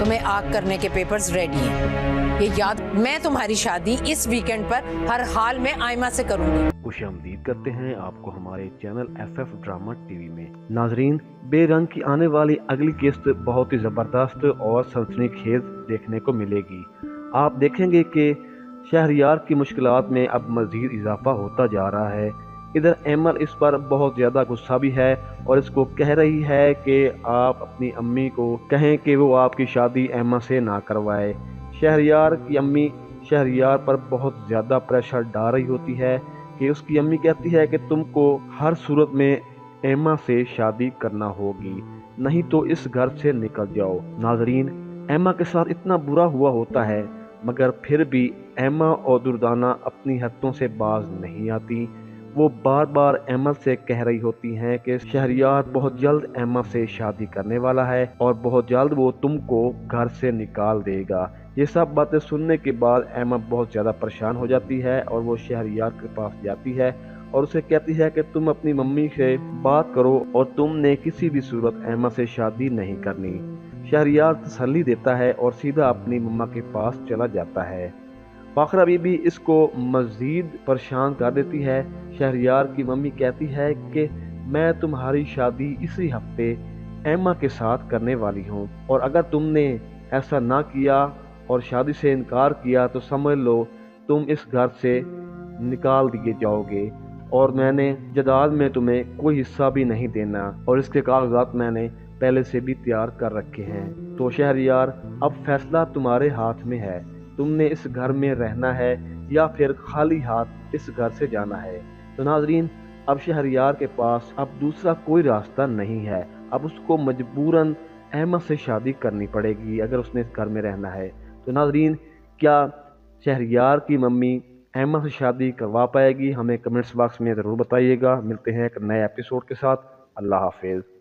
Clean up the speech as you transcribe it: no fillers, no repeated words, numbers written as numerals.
तुम्हें आग करने के पेपर्स रेडी हैं। ये याद, मैं तुम्हारी शादी इस वीकेंड पर हर हाल में आयमा से करूंगी। खुशामदीद करते हैं आपको हमारे चैनल FF ड्रामा टीवी में। नाजरीन, बेरंग की आने वाली अगली किस्त बहुत ही ज़बरदस्त और सनसनीखेज देखने को मिलेगी। आप देखेंगे कि शहरयार की मुश्किलात में अब मज़ीद इजाफा होता जा रहा है। इधर एमल इस पर बहुत ज़्यादा गुस्सा भी है और इसको कह रही है कि आप अपनी अम्मी को कहें कि वो आपकी शादी एमा से ना करवाए। शहरयार की अम्मी शहरयार पर बहुत ज़्यादा प्रेशर डाल रही होती है कि उसकी अम्मी कहती है कि तुमको हर सूरत में एमा से शादी करना होगी, नहीं तो इस घर से निकल जाओ। नाजरीन, एमा के साथ इतना बुरा हुआ होता है मगर फिर भी एमा और दुर्दाना अपनी हरकतों से बाज नहीं आती। वो बार बार एमा से कह रही होती हैं कि शहरयार बहुत जल्द एमा से शादी करने वाला है और बहुत जल्द वो तुमको घर से निकाल देगा। ये सब बातें सुनने के बाद एमा बहुत ज़्यादा परेशान हो जाती है और वो शहरयार के पास जाती है और उसे कहती है कि तुम अपनी मम्मी से बात करो और तुमने किसी भी सूरत एमा से शादी नहीं करनी। शहरयार तसल्ली देता है और सीधा अपनी मम्मा के पास चला जाता है। फाखरा बीबी इसको मज़ीद परेशान कर देती है। शहरयार की मम्मी कहती है कि मैं तुम्हारी शादी इसी हफ्ते एमा के साथ करने वाली हूँ और अगर तुमने ऐसा ना किया और शादी से इनकार किया तो समझ लो तुम इस घर से निकाल दिए जाओगे और मैंने जायदाद में तुम्हें कोई हिस्सा भी नहीं देना और इसके कागजात मैंने पहले से भी तैयार कर रखे हैं। तो शहरयार, अब फैसला तुम्हारे हाथ में है, तुमने इस घर में रहना है या फिर खाली हाथ इस घर से जाना है। तो नाजरीन, अब शहरयार के पास अब दूसरा कोई रास्ता नहीं है, अब उसको मजबूरन एमा से शादी करनी पड़ेगी अगर उसने इस घर में रहना है। तो नाजरीन, क्या शहरयार की मम्मी एमा से शादी करवा पाएगी? हमें कमेंट्स बॉक्स में ज़रूर बताइएगा। मिलते हैं एक नए एपिसोड के साथ। अल्लाह हाफिज़।